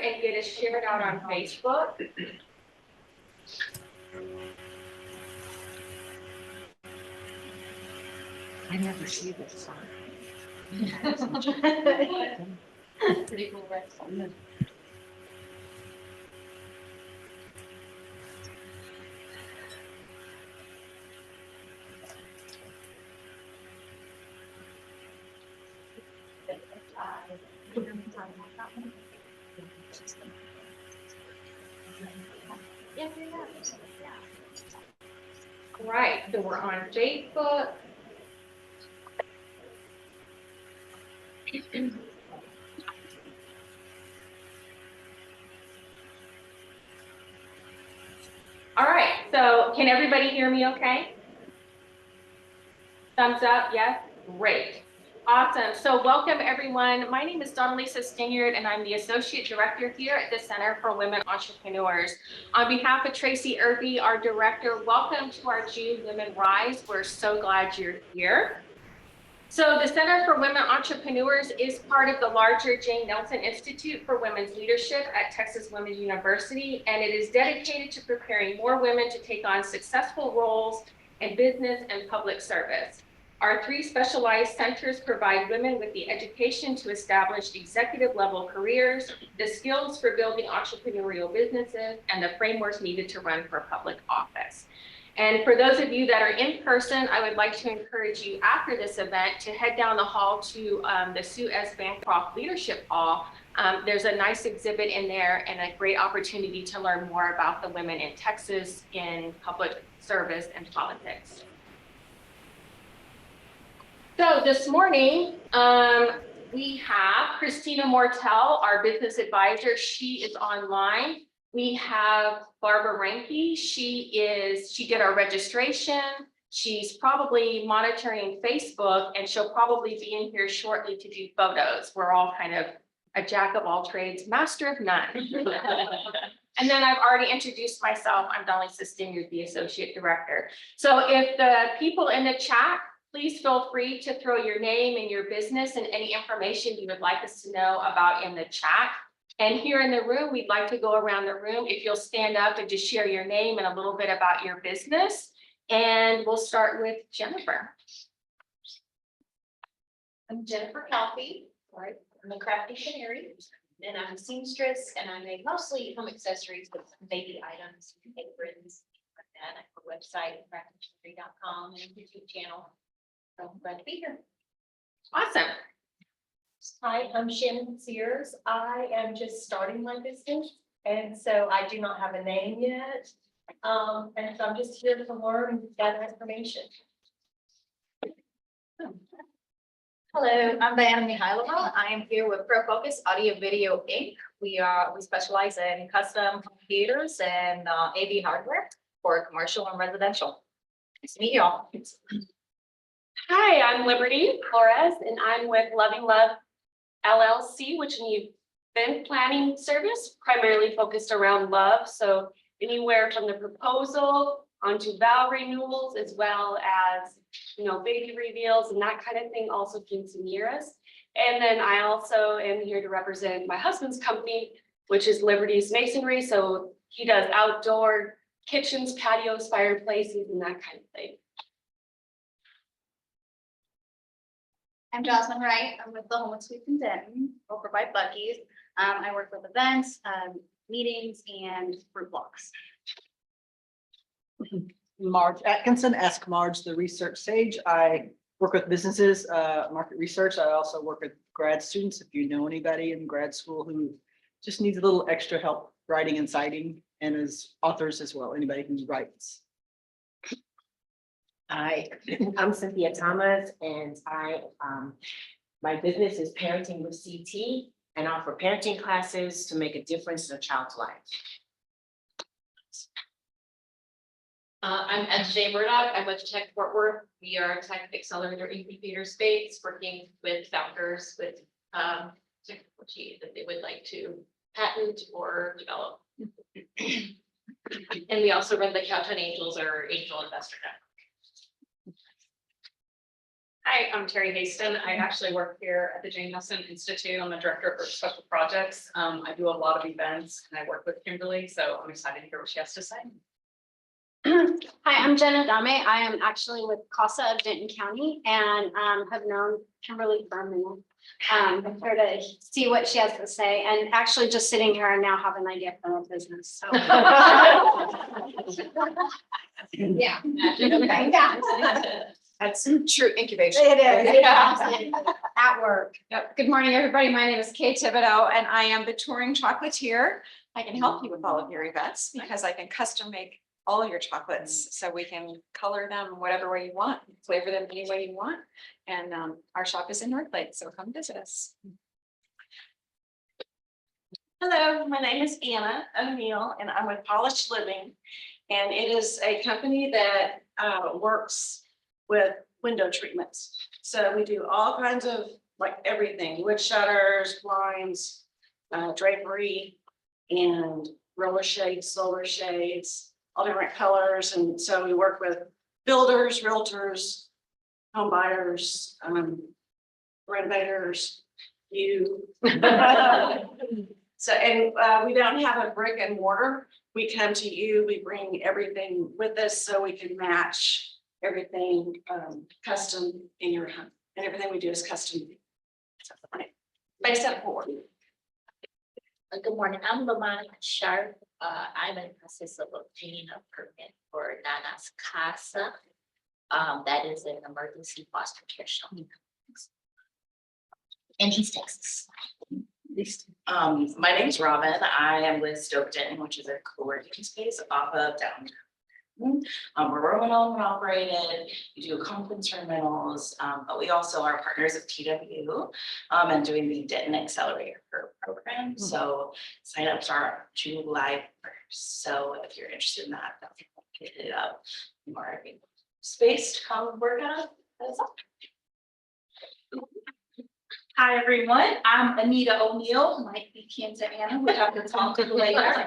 and get it shared out on Facebook. I never see this sign. Pretty cool, right? Right, so we're on Facebook. All right, so can everybody hear me okay? Thumbs up, yes? Great. Awesome. So welcome everyone. My name is Lisa Stinyard and I'm the Associate Director here at the Center for Women Entrepreneurs. On behalf of Tracy Irby, our Director, welcome to our June WomenRISE. We're so glad you're here. So the Center for Women Entrepreneurs is part of the larger Jane Nelson Institute for Women's Leadership at Texas Women's University, and it is dedicated to preparing more women to take on successful roles in business and public service. Our 3 specialized centers provide women with the education to establish executive level careers, the skills for building entrepreneurial businesses, and the framework needed to run for public office. And for those of you that are in person, I would like to encourage you after this event to head down the hall to the Sue S. Bancroft Leadership Hall. There's a nice exhibit in there and a great opportunity to learn more about the women in Texas in public service and politics. So this morning, we have Christina Mortel, our business advisor. She is online. We have Barbara Ranke. She did our registration. She's probably monitoring Facebook, and she'll probably be in here shortly to do photos. We're all kind of a jack of all trades, master of none. And then I've already introduced myself. I'm Lisa Stinyard, the Associate Director. So if the people in the chat, please feel free to throw your name and your business and any information you would like us to know about in the chat. And here in the room, we'd like to go around the room. If you'll stand up and just share your name and a little bit about your business. And we'll start with Jennifer. I'm Jennifer Coffey, right? I'm a crafty canary, and I'm a seamstress, and I make mostly home accessories with baby items, aprons, like that. I have a website, craftycanary.com, and a YouTube channel. So I'm glad to be here. Awesome. Hi, I'm Shannon Sears. I am just starting my business, and so I do not have a name yet. And so I'm just here to learn and gather information. Hello, I'm Diana Mihailova. I am here with ProFocus Audio Video Inc. We specialize in custom computers and AV hardware for commercial and residential. Nice to meet you all. Hi, I'm Liberty Flores, and I'm with Loving Love LLC, which is an event planning service primarily focused around love. So anywhere from the proposal onto vow renewals, as well as, baby reveals and that kind of thing, also quinceañeras. And then I also am here to represent my husband's company, which is Liberty's Masonry. So he does outdoor kitchens, patios, fireplaces, and that kind of thing. I'm Jasmine Wright. I'm with the Home and Sweets in Denton. We'll provide Buc-ee's. I work with events, meetings, and fruit blocks. Marge Atkinson, Ask Marge, the research sage. I work with businesses, market research. I also work with grad students. If you know anybody in grad school who just needs a little extra help writing and citing, and as authors as well, anybody who writes. Hi, I'm Cynthia Thomas, and my business is Parenting with CT, and I offer parenting classes to make a difference in a child's life. I'm SJ Murdoch. I'm with Tech Fort Worth. We are a tech accelerator incubator space working with founders with technology that they would like to patent or develop. And we also run the Cowtown Angels, or Angel Investor Network. Hi, I'm Terry Haston. I actually work here at the Jane Nelson Institute. I'm the director for special projects. I do a lot of events and I work with Kymberly, so I'm excited to hear what she has to say. Hi, I'm Jenna Dame. I am actually with CASA of Denton County and have known Kymberly for a minute. I'm here to see what she has to say, and actually just sitting here, I now have an idea for a business, so. Yeah. Yeah. That's true incubation. It is. Yeah. At work. Yep. Good morning, everybody. My name is Kay Thibodeau and I am the touring chocolatier. I can help you with all of your events because I can custom make all of your chocolates. So we can color them whatever way you want, flavor them any way you want. And our shop is in Northlake, so come visit us. Hello, my name is Anna O'Neill and I'm with Polished Living. And it is a company that works with window treatments. So we do all kinds of like everything, wood shutters, blinds, drapery, and roller shades, solar shades, all different colors. And so we work with builders, realtors, home buyers, renovators, you. So, and we don't have a brick and mortar. We come to you, we bring everything with us so we can match everything custom in your home. And everything we do is custom. Based on board. Good morning, I'm Lamont Sharp. I'm in the process of obtaining a permit for Nana's Casa. That is an emergency foster care shelter. In East Texas. My name's Robin. I am with Stoketon, which is a co-working space off of downtown. We're women owned and operated. We do conference room rentals, but we also are partners of TWU and doing the Denton Accelerator program. So signups are July 1st. So if you're interested in that, get it up. More space to come work on. That's all. Hi, everyone. I'm Anita O'Neill, might be kin to Anna, we'll have to talk to later.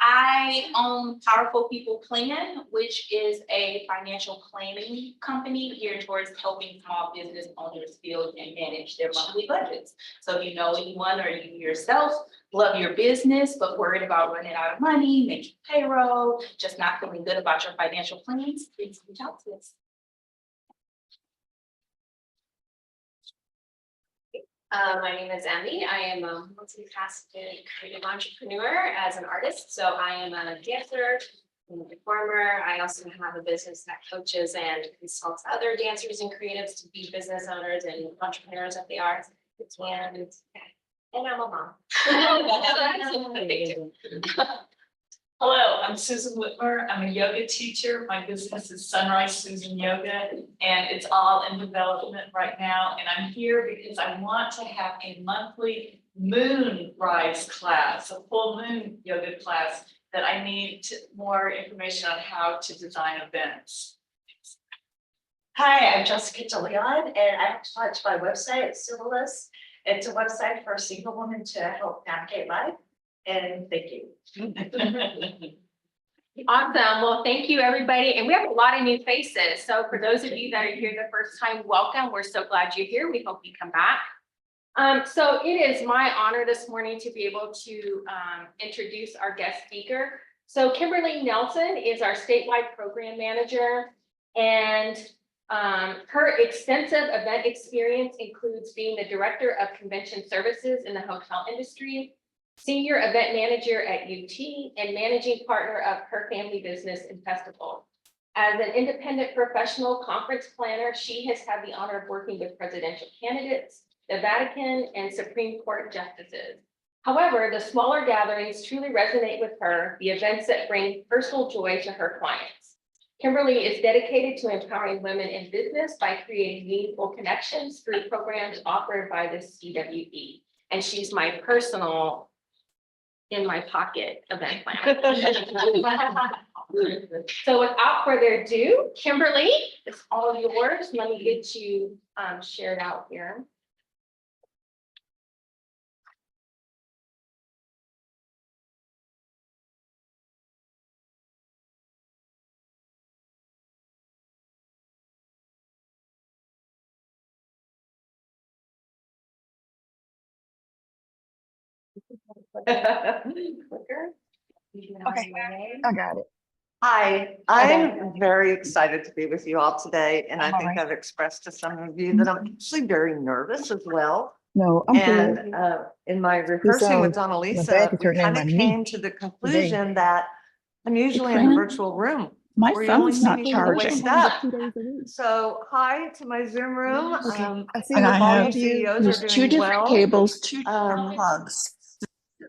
I own Powerful People Plan, which is a financial planning company geared towards helping small business owners build and manage their monthly budgets. So if you know anyone or you yourself love your business, but worried about running out of money, making payroll, just not feeling good about your financial plans, please reach out to us. My name is Andy. I am a multifaceted creative entrepreneur as an artist. So I am a dancer, I'm a performer. I also have a business that coaches and consults other dancers and creatives to be business owners and entrepreneurs of the arts. And I'm a mom. Hello, I'm Susan Whitmer. I'm a yoga teacher. My business is Sunrise Susan Yoga, and it's all in development right now. And I'm here because I want to have a monthly MoonRISE class, a full moon yoga class that I need more information on how to design events. Hi, I'm Jessica DeLeon, and I launched my website, Civilus. It's a website for a single woman to help navigate life. And thank you. Awesome. Well, thank you, everybody. And we have a lot of new faces. So for those of you that are here the first time, welcome. We're so glad you're here. We hope you come back. So it is my honor this morning to be able to introduce our guest speaker. So Kymberly Nielsen is our statewide program manager, and her extensive event experience includes being the director of convention services in the hotel industry, senior event manager at UT, and managing partner of her family business and festival. As an independent professional conference planner, she has had the honor of working with presidential candidates, the Vatican, and Supreme Court justices. However, the smaller gatherings truly resonate with her, the events that bring personal joy to her clients. Kymberly is dedicated to empowering women in business by creating meaningful connections through programs offered by the CWE. And she's my personal in my pocket event planner. So without further ado, Kymberly, it's all yours. Let me get you shared out here. Okay, I got it. Hi, I'm very excited to be with you all today, and I I'm all think right. I've expressed to some of you that I'm actually very nervous as well. No, I'm good. And in my This, rehearsing with my Donalisa, bag is we hurting kind of my knee came to the today. conclusion that I'm Hey, usually in the Fran, virtual room my where you only phone's see not me from the waist charging. up. So hi to my Zoom room. Okay. I see And I the volume have, CEOs are there's two doing different well. cables, two different plugs.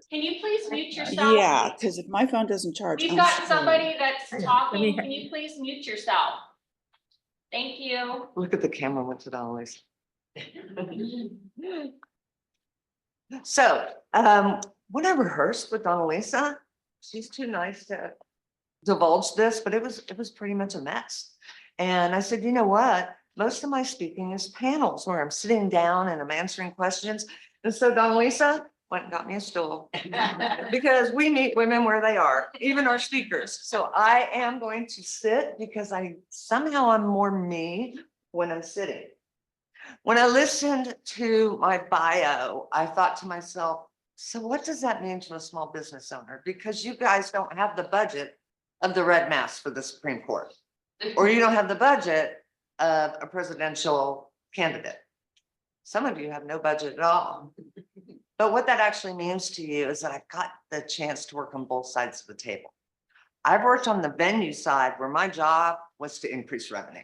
Can you please mute yourself? Yeah, because if my phone doesn't charge, We've I'm got screwed. somebody that's Hang on, let talking. me- Can you please mute yourself? Thank you. Look at the camera with it always. So, when I rehearsed with Donalisa, she's too nice to divulge this, but it was pretty much a mess. And I said, you know what? Most of my speaking is panels where I'm sitting down and I'm answering questions. And so Donalisa went and got me a stool because we meet women where they are, even our speakers. So I am going to sit because somehow I'm more me when I'm sitting. When I listened to my bio, I thought to myself, so what does that mean to a small business owner? Because you guys don't have the budget of the red mass for the Supreme Court, or you don't have the budget of a presidential candidate. Some of you have no budget at all. But what that actually means to you is that I got the chance to work on both sides of the table. I've worked on the venue side where my job was to increase revenue.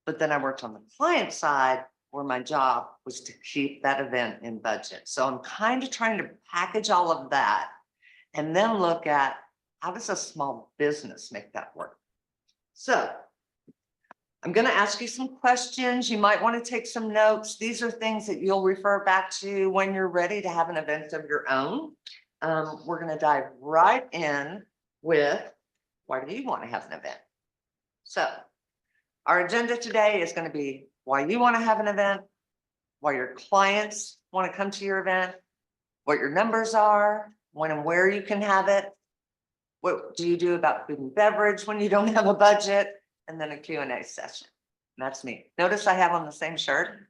But then I worked on the client side where my job was to keep that event in budget. So I'm kind of trying to package all of that and then look at how does a small business make that work? So I'm going to ask you some questions. You might want to take some notes. These are things that you'll refer back to when you're ready to have an event of your own. We're going to dive right in with why do you want to have an event? So our agenda today is going to be why you want to have an event, why your clients want to come to your event, what your numbers are, when and where you can have it, what do you do about food and beverage when you don't have a budget, and then a Q&A session. And that's me. Notice I have on the same shirt.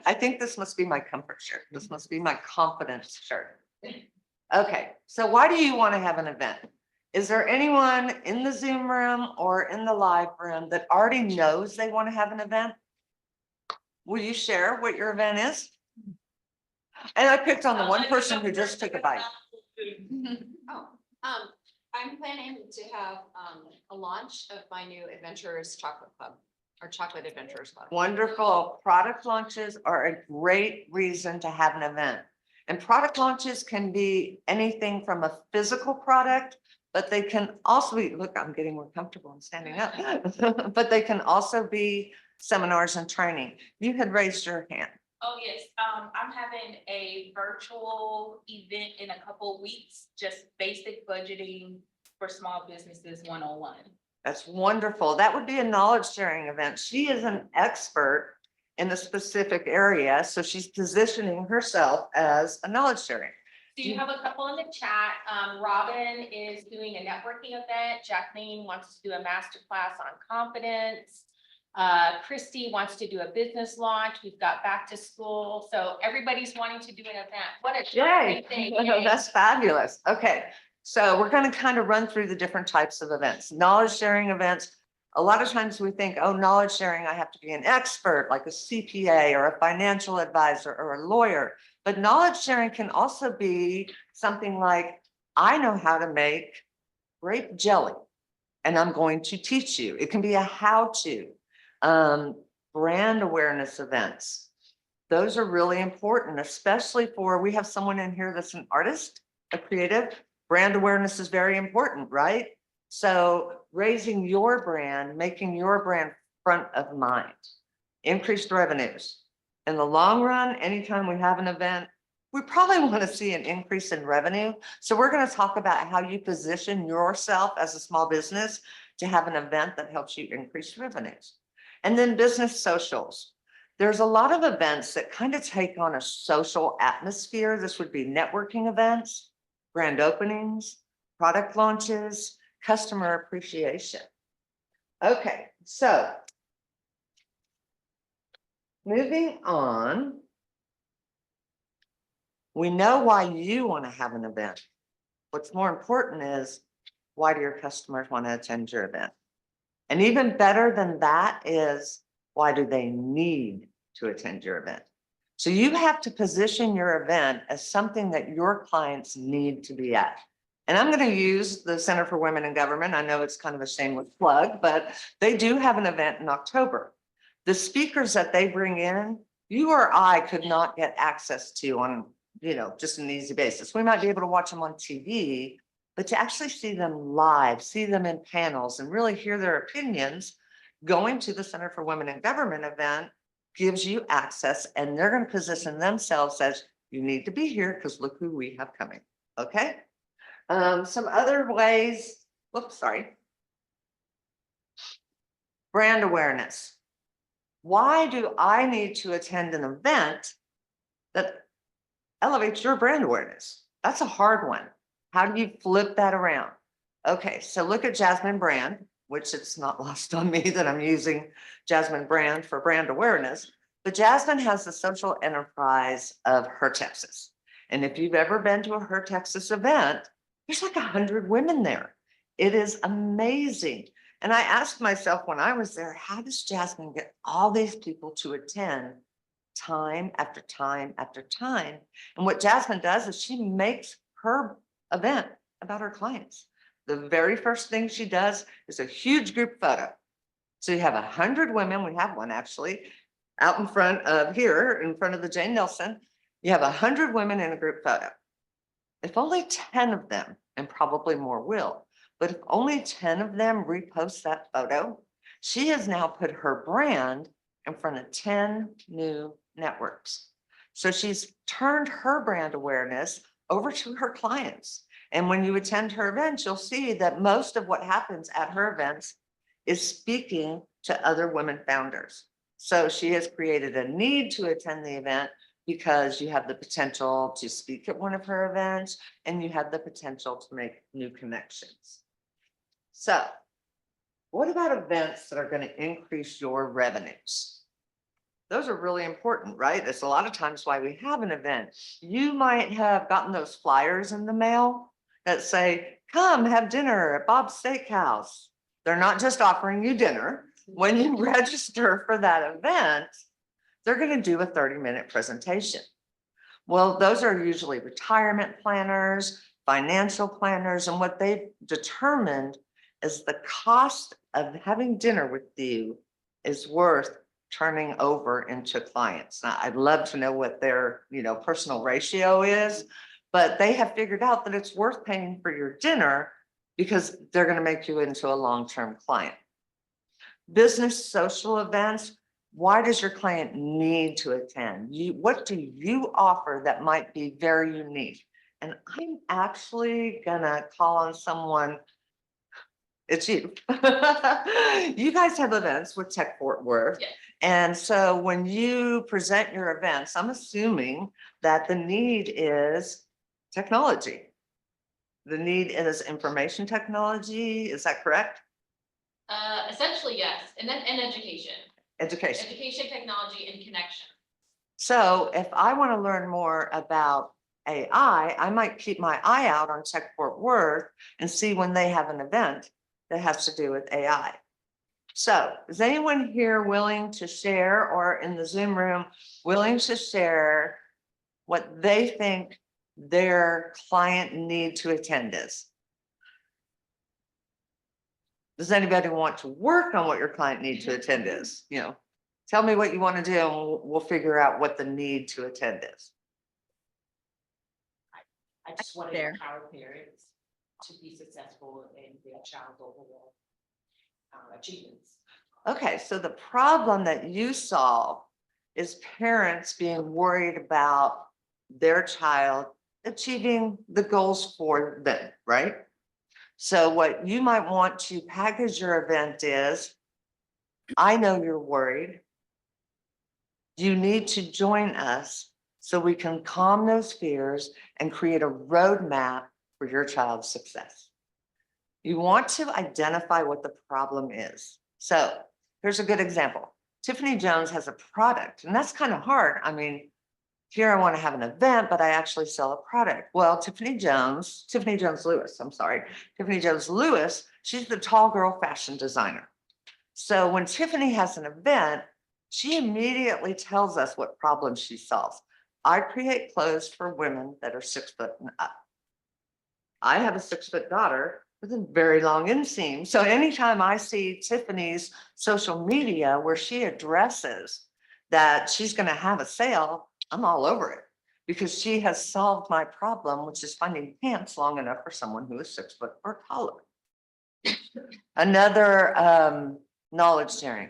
I think this must be my comfort shirt. This must be my confidence shirt. Okay, so why do you want to have an event? Is there anyone in the Zoom room or in the live room that already knows they want to have an event? Will you share what your event is? And I picked on the one person who just took a bite. I'm planning to have a launch of my new Adventurers Chocolate Club or Chocolate Adventurers Club. Wonderful. Product launches are a great reason to have an event. And product launches can be anything from a physical product, but they can also be, look, I'm getting more comfortable and standing up, but they can also be seminars and training. You had raised your hand. Oh, yes. I'm having a virtual event in a couple weeks, just basic budgeting for small businesses 101. That's wonderful. That would be a knowledge sharing event. She is an expert in the specific area, so she's positioning herself as a knowledge sharing. So you have a couple in the chat. Robin is doing a networking event. Jacqueline wants to do a masterclass on confidence. Christy wants to do a business launch. We've got back to school. So everybody's wanting to do an event. What a Yay. great thing. Yay. That's fabulous. Okay, so we're going to kind of run through the different types of events. Knowledge sharing events. A lot of times we think, oh, knowledge sharing, I have to be an expert like a CPA or a financial advisor or a lawyer. But knowledge sharing can also be something like, I know how to make grape jelly and I'm going to teach you. It can be a how-to. Brand awareness events. Those are really important, especially for, we have someone in here that's an artist, a creative. Brand awareness is very important, right? So raising your brand, making your brand front of mind, increased revenues. In the long run, anytime we have an event, we probably want to see an increase in revenue. So we're going to talk about how you position yourself as a small business to have an event that helps you increase revenues. And then business socials. There's a lot of events that kind of take on a social atmosphere. This would be networking events, grand openings, product launches, customer appreciation. Okay, so moving on. We know why you want to have an event. What's more important is, why do your customers want to attend your event? And even better than that is, why do they need to attend your event? So you have to position your event as something that your clients need to be at. And I'm going to use the Center for Women in Government. I know it's kind of a shameless plug, but they do have an event in October. The speakers that they bring in, you or I could not get access to on, just an easy basis. We might be able to watch them on TV, but to actually see them live, see them in panels and really hear their opinions, going to the Center for Women in Government event gives you access, and they're going to position themselves as, you need to be here because look who we have coming. Okay. Some other ways, brand awareness. Why do I need to attend an event that elevates your brand awareness? That's a hard one. How do you flip that around? Okay, so look at Jasmine Brand, which it's not lost on me that I'm using Jasmine Brand for brand awareness, but Jasmine has the social enterprise of Her Texas. And if you've ever been to a Her Texas event, there's like 100 women there. It is amazing. And I asked myself when I was there, how does Jasmine get all these people to attend time after time after time? And what Jasmine does is she makes her event about her clients. The very first thing she does is a huge group photo. So you have 100 women, we have one actually, out in front of here, in front of the Jane Nielsen. You have 100 women in a group photo. If only 10 of them, and probably more will, but if only 10 of them repost that photo, she has now put her brand in front of 10 new networks. So she's turned her brand awareness over to her clients. And when you attend her events, you'll see that most of what happens at her events is speaking to other women founders. So she has created a need to attend the event because you have the potential to speak at one of her events and you have the potential to make new connections. So what about events that are going to increase your revenues? Those are really important, right? It's a lot of times why we have an event. You might have gotten those flyers in the mail that say, come have dinner at Bob's Steakhouse. They're not just offering you dinner. When you register for that event, they're going to do a 30-minute presentation. Well, those are usually retirement planners, financial planners, and what they've determined is the cost of having dinner with you is worth turning over into clients. Now, I'd love to know what their, personal ratio is, but they have figured out that it's worth paying for your dinner because they're going to make you into a long-term client. Business social events. Why does your client need to attend? What do you offer that might be very unique? And I'm actually gonna call on someone. It's you. You guys have events with Tech Fort Worth. Yes. And so when you present your events, I'm assuming that the need is technology. The need is information technology. Is that correct? Essentially, yes, and then education. Education. Education, technology, and connection. So if I want to learn more about AI, I might keep my eye out on Tech Fort Worth and see when they have an event that has to do with AI. So is anyone here willing to share, or in the Zoom room, willing to share what they think their client need to attend is? Does anybody want to work on what your client need to attend is? Tell me what you want to do and we'll figure out what the need to attend is. I just want to There. empower parents to be successful in their child's overall achievements. Okay, so the problem that you solve is parents being worried about their child achieving the goals for them, right? So what you might want to package your event is, I know you're worried. You need to join us so we can calm those fears and create a roadmap for your child's success. You want to identify what the problem is. So here's a good example. Tiffany Jones has a product, and that's kind of hard. I mean, Here I want to have an event, but I actually sell a product. Well, Tiffany Jones Lewis, she's the tall girl fashion designer. So when Tiffany has an event, she immediately tells us what problems she solves. I create clothes for women that are 6 foot and up. I have a 6-foot daughter with a very long inseam. So anytime I see Tiffany's social media where she addresses that she's going to have a sale, I'm all over it because she has solved my problem, which is finding pants long enough for someone who is 6 foot or taller. Another knowledge sharing.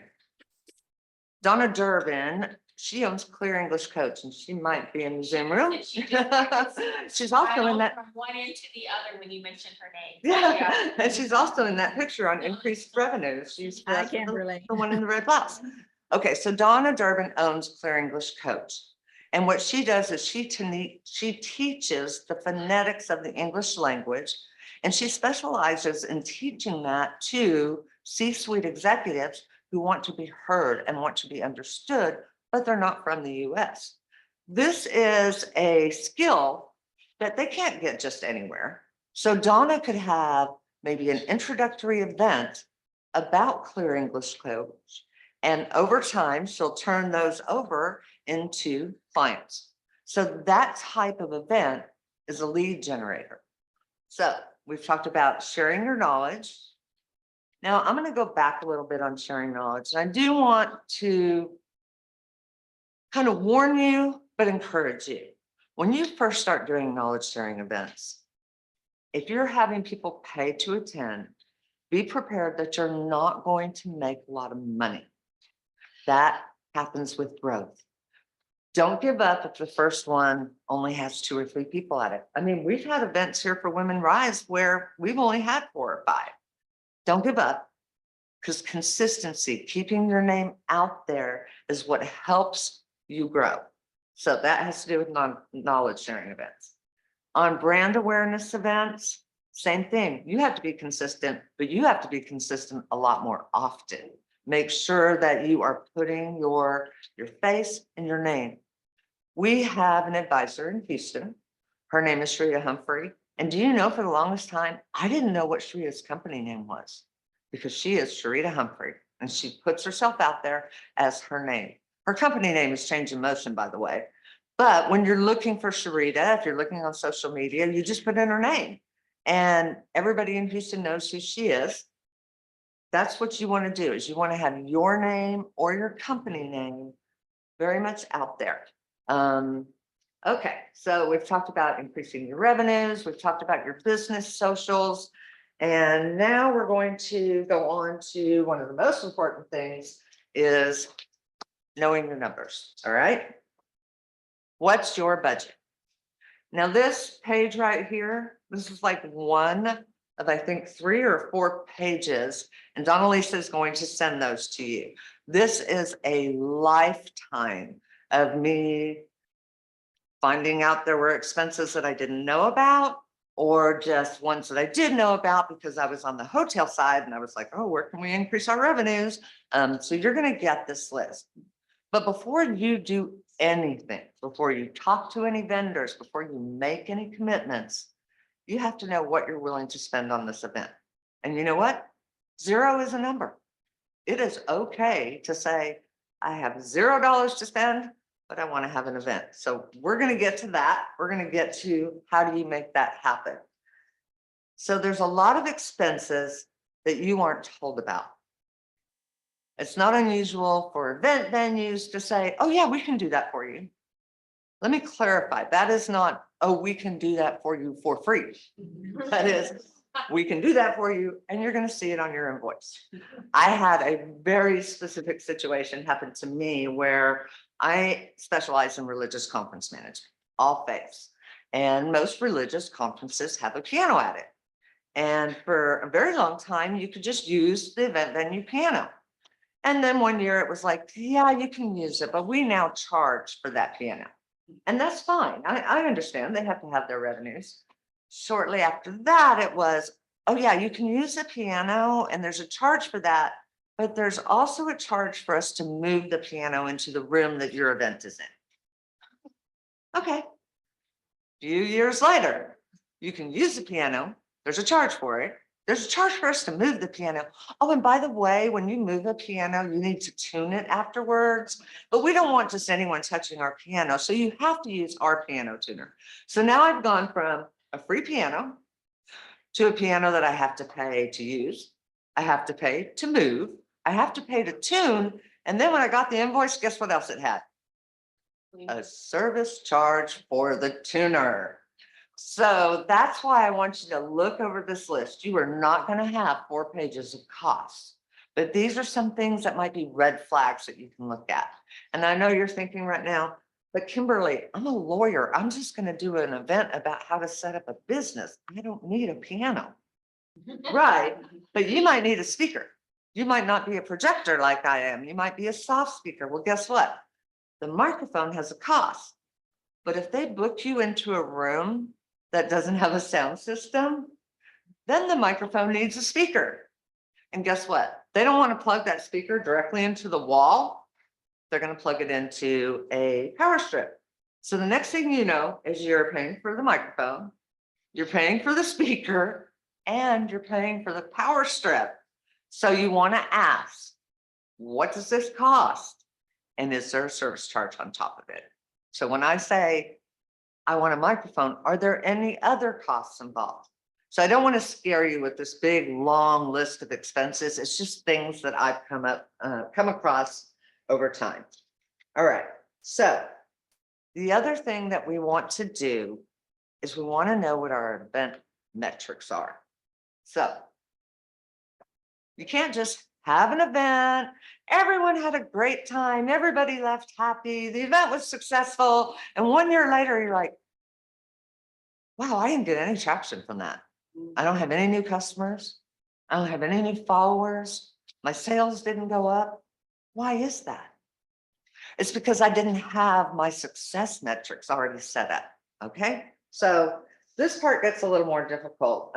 Donna Durbin, she owns Clear English Coach and she might be in the Zoom room. She's also in that. From one end to the other when you mentioned her name. Yeah, and she's also in that picture on increased revenue. She's I the can't relate. the one in the red blouse. Okay, so Donna Durbin owns Clear English Coach. And what she does is she teaches the phonetics of the English language, and she specializes in teaching that to C-suite executives who want to be heard and want to be understood, but they're not from the US. This is a skill that they can't get just anywhere. So Donna could have maybe an introductory event about Clear English Coach, and over time, she'll turn those over into clients. So that type of event is a lead generator. So we've talked about sharing your knowledge. Now I'm going to go back a little bit on sharing knowledge. And I do want to kind of warn you, but encourage you. When you first start doing knowledge sharing events, if you're having people pay to attend, be prepared that you're not going to make a lot of money. That happens with growth. Don't give up if the first one only has 2 or 3 people at it. I mean, we've had events here for WomenRISE where we've only had 4 or 5. Don't give up, because consistency, keeping your name out there is what helps you grow. So that has to do with knowledge sharing events. On brand awareness events, same thing. You have to be consistent, but you have to be consistent a lot more often. Make sure that you are putting your face and your name. We have an advisor in Houston. Her name is Sharita Humphrey. And do you know, for the longest time, I didn't know what Sharita's company name was, because she is Sharita Humphrey and she puts herself out there as her name. Her company name is Change in Motion, by the way. But when you're looking for Sharita, if you're looking on social media, you just put in her name and everybody in Houston knows who she is. That's what you want to do, is you want to have your name or your company name very much out there. Okay, so we've talked about increasing your revenues. We've talked about your business socials. And now we're going to go on to one of the most important things, is knowing your numbers. All right. What's your budget? Now this page right here, this is like one of, I think, 3 or 4 pages, and Donalisa is going to send those to you. This is a lifetime of me finding out there were expenses that I didn't know about, or just ones that I did know about because I was on the hotel side and I was like, oh, where can we increase our revenues? So you're going to get this list. But before you do anything, before you talk to any vendors, before you make any commitments, you have to know what you're willing to spend on this event. And you know what? 0 is a number. It is okay to say, I have $0 to spend, but I want to have an event. So we're going to get to that. We're going to get to how do you make that happen? So there's a lot of expenses that you aren't told about. It's not unusual for event venues to say, oh yeah, we can do that for you. Let me clarify. That is not, oh, we can do that for you for free. That is, we can do that for you and you're going to see it on your invoice. I had a very specific situation happen to me where I specialize in religious conference management, all faiths. And most religious conferences have a piano at it. And for a very long time, you could just use the event venue piano. And then one year it was like, yeah, you can use it, but we now charge for that piano. And that's fine. I understand they have to have their revenues. Shortly after that, it was, oh yeah, you can use the piano and there's a charge for that, but there's also a charge for us to move the piano into the room that your event is in. Okay. Few years later, you can use the piano. There's a charge for it. There's a charge for us to move the piano. Oh, and by the way, when you move a piano, you need to tune it afterwards. But we don't want just anyone touching our piano. So you have to use our piano tuner. So now I've gone from a free piano to a piano that I have to pay to use. I have to pay to move. I have to pay to tune. And then when I got the invoice, guess what else it had? A service charge for the tuner. So that's why I want you to look over this list. You are not going to have 4 pages of costs, but these are some things that might be red flags that you can look at. And I know you're thinking right now, but Kymberly, I'm a lawyer. I'm just going to do an event about how to set up a business. I don't need a piano. Right. But you might need a speaker. You might not be a projector like I am. You might be a soft speaker. Well, guess what? The microphone has a cost. But if they book you into a room that doesn't have a sound system, then the microphone needs a speaker. And guess what? They don't want to plug that speaker directly into the wall. They're going to plug it into a power strip. So the next thing you know is you're paying for the microphone, you're paying for the speaker, and you're paying for the power strip. So you want to ask, what does this cost? And is there a service charge on top of it? So when I say, I want a microphone, are there any other costs involved? So I don't want to scare you with this big, long list of expenses. It's just things that I've come across over time. All right. So the other thing that we want to do is we want to know what our event metrics are. So you can't just have an event. Everyone had a great time. Everybody left happy. The event was successful. And 1 year later, you're like, wow, I didn't get any traction from that. I don't have any new customers. I don't have any new followers. My sales didn't go up. Why is that? It's because I didn't have my success metrics already set up. Okay. So this part gets a little more difficult.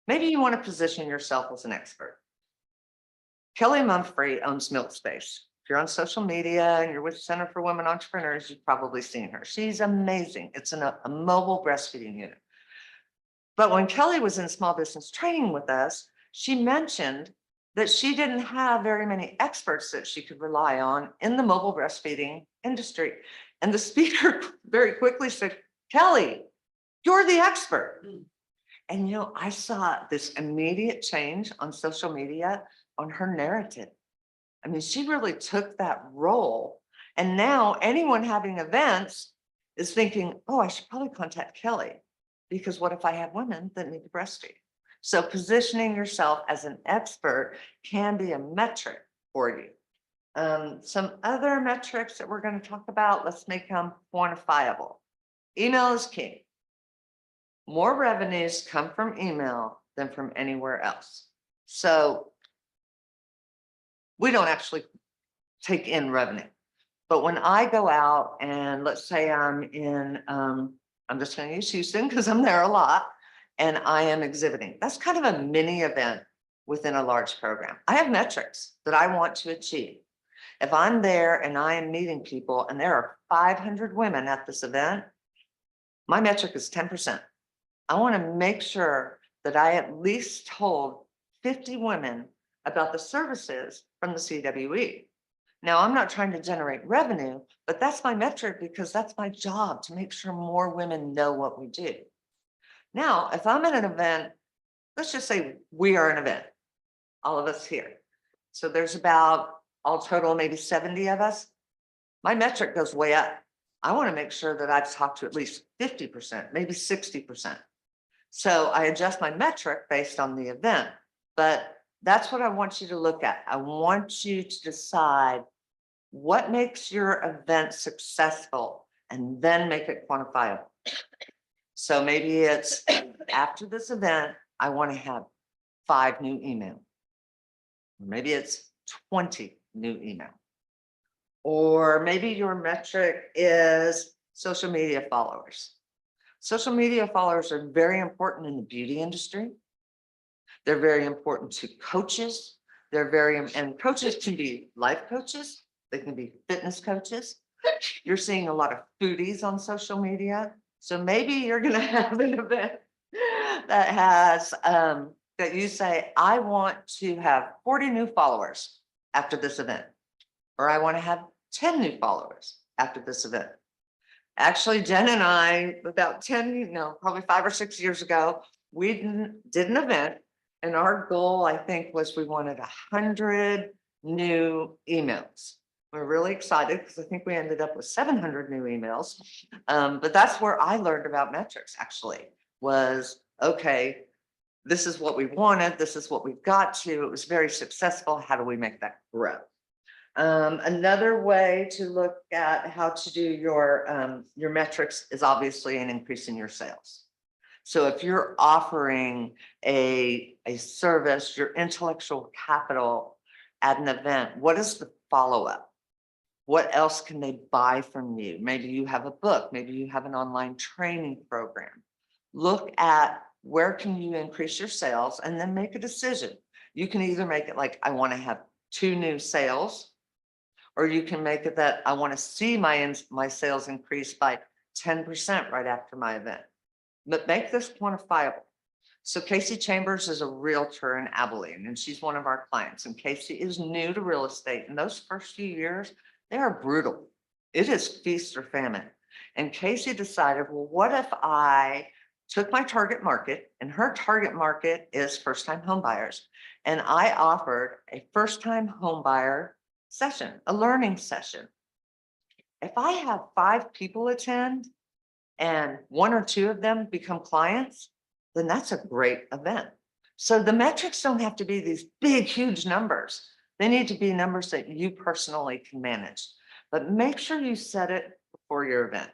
Maybe you want to position yourself as an expert. Kelly Mumphrey owns Milk Space. If you're on social media and you're with Center for Women Entrepreneurs, you've probably seen her. She's amazing. It's a mobile breastfeeding unit. But when Kelly was in small business training with us, she mentioned that she didn't have very many experts that she could rely on in the mobile breastfeeding industry. And the speaker very quickly said, Kelly, you're the expert. And you know, I saw this immediate change on social media on her narrative. I mean, she really took that role. And now anyone having events is thinking, oh, I should probably contact Kelly, because what if I have women that need to breastfeed? So positioning yourself as an expert can be a metric for you. Some other metrics that we're going to talk about, let's make them quantifiable. Email is king. More revenues come from email than from anywhere else. So we don't actually take in revenue. But when I go out and let's say I'm in, I'm just going to use Houston because I'm there a lot, and I am exhibiting. That's kind of a mini event within a large program. I have metrics that I want to achieve. If I'm there and I am meeting people and there are 500 women at this event, my metric is 10%. I want to make sure that I at least told 50 women about the services from the CWE. Now, I'm not trying to generate revenue, but that's my metric because that's my job to make sure more women know what we do. Now, if I'm at an event, let's just say we are an event, all of us here. So there's about, all total, maybe 70 of us. My metric goes way up. I want to make sure that I've talked to at least 50%, maybe 60%. So I adjust my metric based on the event, but that's what I want you to look at. I want you to decide what makes your event successful and then make it quantifiable. So maybe it's after this event, I want to have 5 new emails. Maybe it's 20 new email. Or maybe your metric is social media followers. Social media followers are very important in the beauty industry. They're very important to coaches. And coaches can be life coaches. They can be fitness coaches. You're seeing a lot of foodies on social media. So maybe you're gonna have an event that has, that you say, I want to have 40 new followers after this event. Or I want to have 10 new followers after this event. Actually, Jen and I, about 10, no, probably 5 or 6 years ago, we did an event. And our goal, I think, was we wanted 100 new emails. We're really excited because I think we ended up with 700 new emails. But that's where I learned about metrics, actually, was, okay, this is what we wanted. This is what we've got to. It was very successful. How do we make that grow? Another way to look at how to do your metrics is obviously an increase in your sales. So if you're offering a service, your intellectual capital at an event, what is the follow-up? What else can they buy from you? Maybe you have a book, maybe you have an online training program. Look at where can you increase your sales and then make a decision. You can either make it like, I want to have 2 new sales, or you can make it that I want to see my sales increase by 10% right after my event. But make this quantifiable. So Casey Chambers is a realtor in Abilene, and she's one of our clients. And Casey is new to real estate. In those first few years, they are brutal. It is feast or famine. And Casey decided, well, what if I took my target market, and her target market is first-time home buyers, and I offered a first-time home buyer session, a learning session. If I have 5 people attend and 1 or 2 of them become clients, then that's a great event. So the metrics don't have to be these big, huge numbers. They need to be numbers that you personally can manage. But make sure you set it before your event,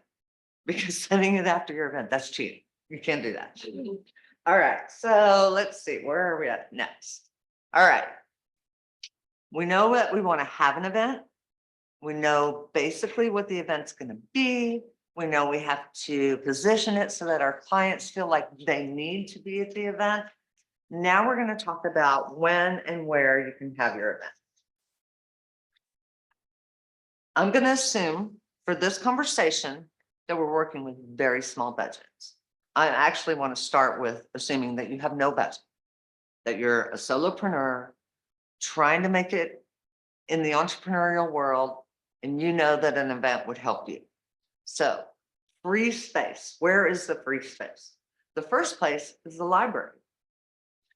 because setting it after your event, that's cheating. You can't do that. All right, so let's see, where are we at next? All right. We know that we want to have an event. We know basically what the event's going to be. We know we have to position it so that our clients feel like they need to be at the event. Now we're going to talk about when and where you can have your event. I'm going to assume for this conversation that we're working with very small budgets. I actually want to start with assuming that you have no budget, that you're a solopreneur trying to make it in the entrepreneurial world, and you know that an event would help you. So free space, where is the free space? The first place is the library.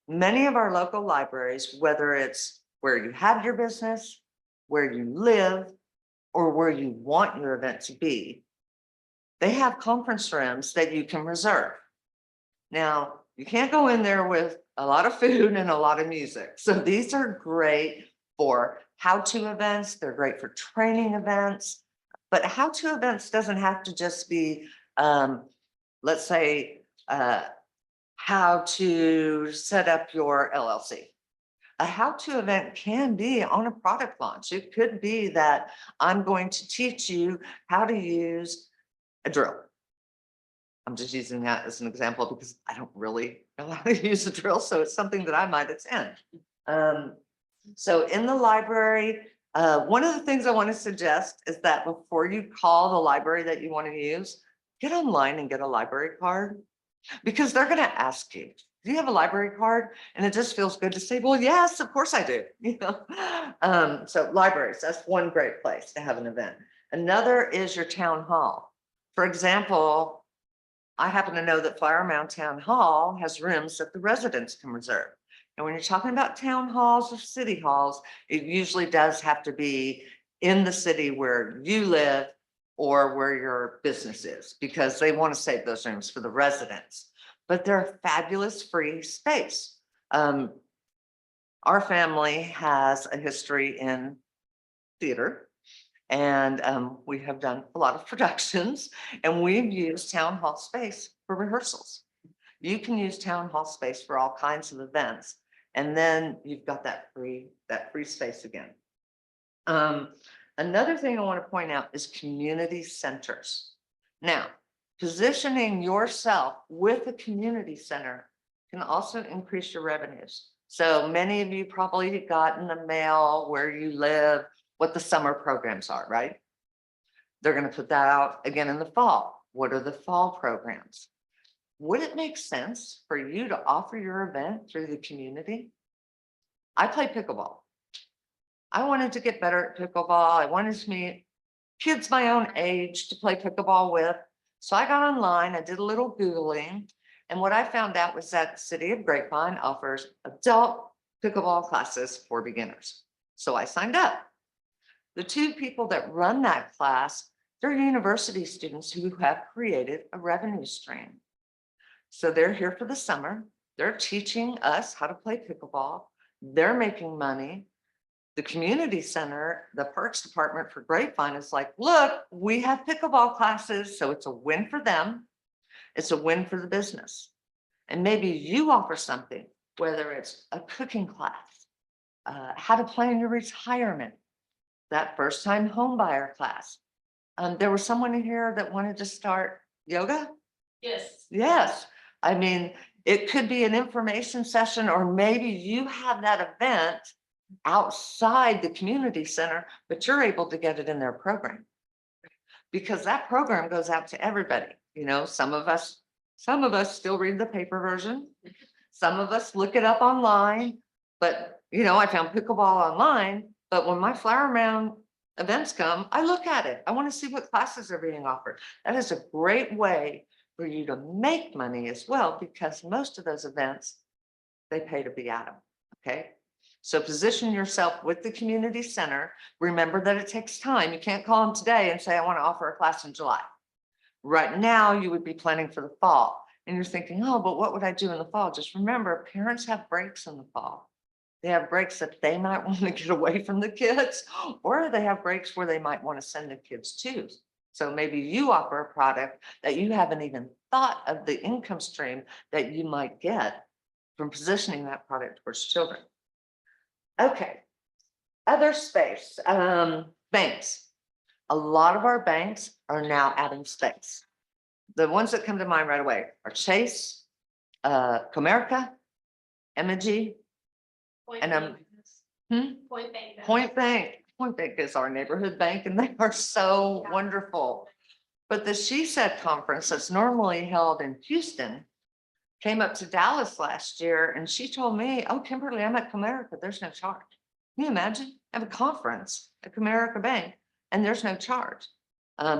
Many of our local libraries, whether it's where you have your business, where you live, or where you want your event to be, they have conference rooms that you can reserve. Now, you can't go in there with a lot of food and a lot of music. So these are great for how-to events. They're great for training events. But how-to events doesn't have to just be, let's say, how to set up your LLC. A how-to event can be on a product launch. It could be that I'm going to teach you how to use a drill. I'm just using that as an example because I don't really know how to use a drill, so it's something that I might attend. So in the library, one of the things I want to suggest is that before you call the library that you want to use, get online and get a library card, because they're going to ask you, do you have a library card? And it just feels good to say, well, yes, of course I do. You know, so libraries, that's one great place to have an event. Another is your town hall. For example, I happen to know that Flower Mound Town Hall has rooms that the residents can reserve. And when you're talking about town halls or city halls, it usually does have to be in the city where you live or where your business is, because they want to save those rooms for the residents. But they're fabulous free space. Our family has a history in theater, and we have done a lot of productions, and we've used town hall space for rehearsals. You can use town hall space for all kinds of events, and then you've got that free space again. Another thing I want to point out is community centers. Now, positioning yourself with a community center can also increase your revenues. So many of you probably got in the mail where you live what the summer programs are, right? They're gonna put that out again in the fall. What are the fall programs? Would it make sense for you to offer your event through the community? I play pickleball. I wanted to get better at pickleball. I wanted to meet kids my own age to play pickleball with. So I got online, I did a little Googling, and what I found out was that the city of Grapevine offers adult pickleball classes for beginners. So I signed up. The two people that run that class, they're university students who have created a revenue stream. So they're here for the summer. They're teaching us how to play pickleball. They're making money. The community center, the parks department for Grapevine is like, look, we have pickleball classes. So it's a win for them. It's a win for the business. And maybe you offer something, whether it's a cooking class, how to plan your retirement, that first time home buyer class. There was someone in here that wanted to start yoga. Yes. Yes. I mean, it could be an information session, or maybe you have that event outside the community center, but you're able to get it in their program. Because that program goes out to everybody. You know, some of us still read the paper version. Some of us look it up online, but you know, I found pickleball online, but when my flower mound events come, I look at it. I want to see what classes are being offered. That is a great way for you to make money as well, because most of those events, they pay to be at them, okay? So position yourself with the community center. Remember that it takes time. You can't call them today and say, I want to offer a class in July. Right now, you would be planning for the fall. And you're thinking, oh, but what would I do in the fall? Just remember, parents have breaks in the fall. They have breaks that they might want to get away from the kids, or they have breaks where they might want to send the kids to. So maybe you offer a product that you haven't even thought of the income stream that you might get from positioning that product towards children. Okay, other space, banks. A lot of our banks are now adding space. The ones that come to mind right away are Chase, Comerica, M&G, and Point Bank. Point Bank. Point Bank is our neighborhood bank, and they are so wonderful. But the She Said conference that's normally held in Houston came up to Dallas last year, and she told me, oh, Kymberly, I'm at Comerica, there's no charge. Can you imagine? I have a conference at Comerica Bank and there's no charge.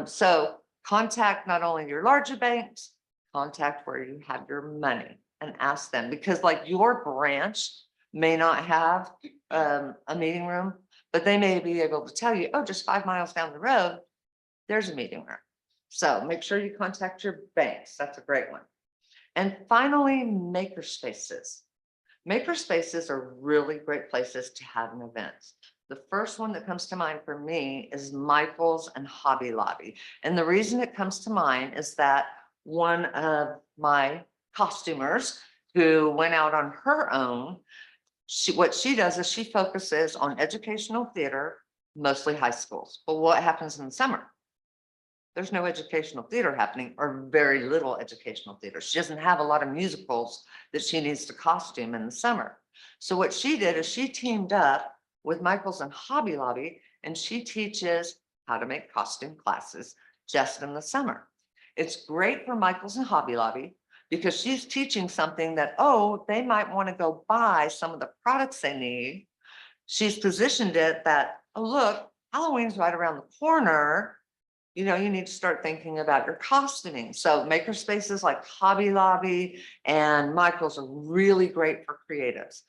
So contact not only your larger banks, contact where you have your money and ask them, because like your branch may not have a meeting room, but they may be able to tell you, oh, just 5 miles down the road, there's a meeting room. So make sure you contact your banks. That's a great one. And finally, maker spaces. Maker spaces are really great places to have an event. The first one that comes to mind for me is Michael's and Hobby Lobby. And the reason it comes to mind is that one of my costumers who went out on her own, what she does is she focuses on educational theater, mostly high schools. But what happens in the summer? There's no educational theater happening, or very little educational theater. She doesn't have a lot of musicals that she needs to costume in the summer. So what she did is she teamed up with Michael's and Hobby Lobby, and she teaches how to make costume classes just in the summer. It's great for Michael's and Hobby Lobby because she's teaching something that, oh, they might want to go buy some of the products they need. She's positioned it that, oh, look, Halloween's right around the corner. You know, you need to start thinking about your costuming. So maker spaces like Hobby Lobby and Michael's are really great for creatives.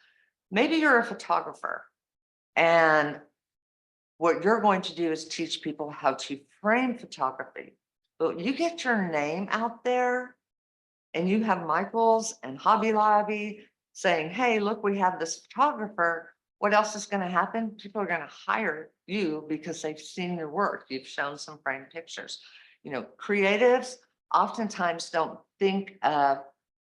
Maybe you're a photographer, and what you're going to do is teach people how to frame photography. But you get your name out there and you have Michael's and Hobby Lobby saying, hey, look, we have this photographer. What else is going to happen? People are going to hire you because they've seen your work. You've shown some framed pictures. You know, creatives oftentimes don't think of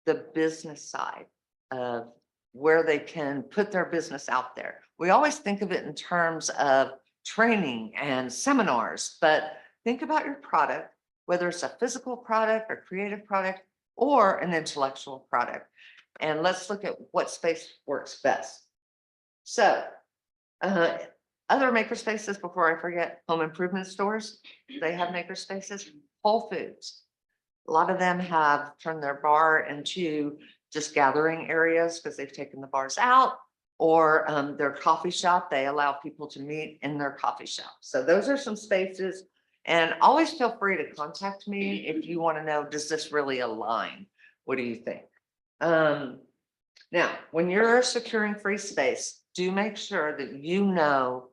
the business side of where they can put their business out there. We always think of it in terms of training and seminars, but think about your product, whether it's a physical product or creative product or an intellectual product. And let's look at what space works best. So Other maker spaces, before I forget, home improvement stores, they have maker spaces. Whole Foods. A lot of them have turned their bar into just gathering areas because they've taken the bars out. Or their coffee shop, they allow people to meet in their coffee shop. So those are some spaces. And always feel free to contact me if you want to know, does this really align? What do you think? Now, when you're securing free space, do make sure that you know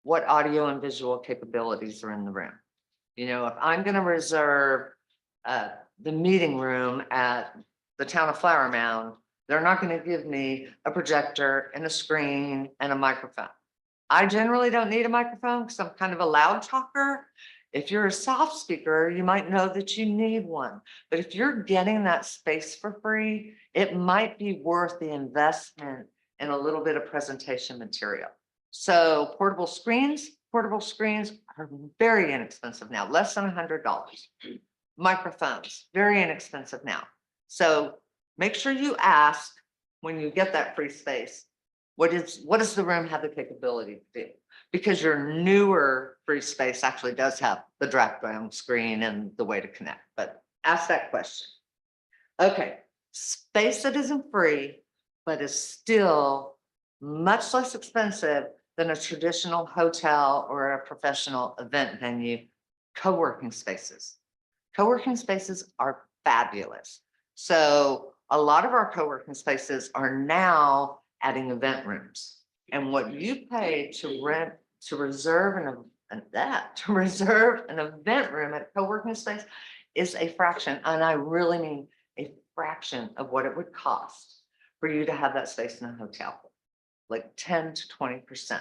what audio and visual capabilities are in the room. You know, if I'm going to reserve the meeting room at the town of Flower Mound, they're not going to give me a projector and a screen and a microphone. I generally don't need a microphone because I'm kind of a loud talker. If you're a soft speaker, you might know that you need one. But if you're getting that space for free, it might be worth the investment in a little bit of presentation material. So portable screens are very inexpensive now, less than $100. Microphones, very inexpensive now. So make sure you ask when you get that free space, what does the room have the capability to do? Because your newer free space actually does have the drop down screen and the way to connect, but ask that question. Okay, space that isn't free, but is still much less expensive than a traditional hotel or a professional event venue, co-working spaces. Co-working spaces are fabulous. So a lot of our co-working spaces are now adding event rooms. And what you pay to reserve an event room at a co-working space is a fraction, and I really mean a fraction of what it would cost for you to have that space in a hotel, like 10 to 20%.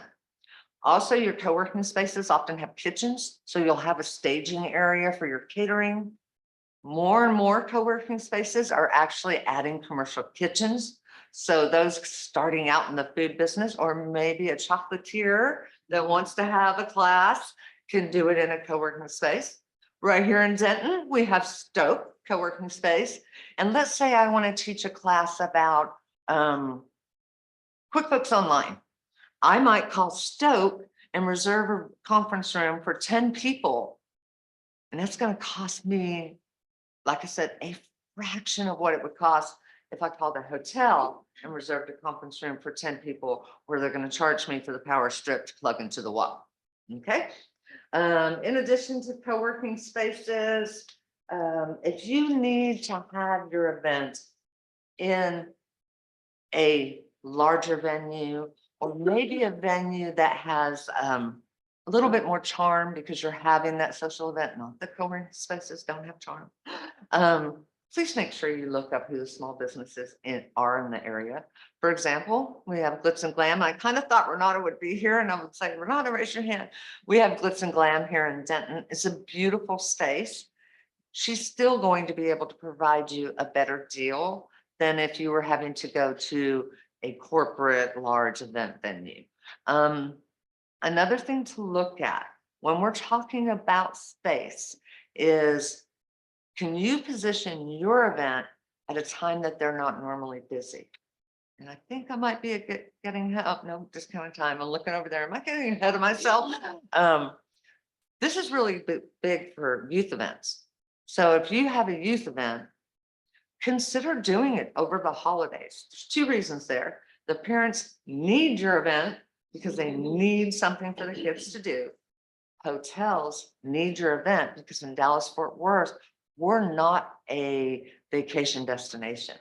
Also, your co-working spaces often have kitchens, so you'll have a staging area for your catering. More and more co-working spaces are actually adding commercial kitchens. So those starting out in the food business, or maybe a chocolatier that wants to have a class, can do it in a co-working space. Right here in Denton, we have Stoke co-working space. And let's say I want to teach a class about QuickBooks Online. I might call Stoke and reserve a conference room for 10 people. And that's going to cost me, like I said, a fraction of what it would cost if I called a hotel and reserved a conference room for 10 people, where they're going to charge me for the power strip to plug into the wall. Okay. In addition to co-working spaces, if you need to have your event in a larger venue, or maybe a venue that has a little bit more charm because you're having that social event, not the co-working spaces don't have charm. Please make sure you look up who the small businesses are in the area. For example, we have Glitz and Glam. I kind of thought Renata would be here, and I would say, Renata, raise your hand. We have Glitz and Glam here in Denton. It's a beautiful space. She's still going to be able to provide you a better deal than if you were having to go to a corporate large event venue. Another thing to look at when we're talking about space is, can you position your event at a time that they're not normally busy? And I think I might be getting help. No discounting time. I'm looking over there. Am I getting ahead of myself? This is really big for youth events. So if you have a youth event, consider doing it over the holidays. There's two reasons there. The parents need your event because they need something for the kids to do. Hotels need your event because in Dallas-Fort Worth, we're not a vacation destination.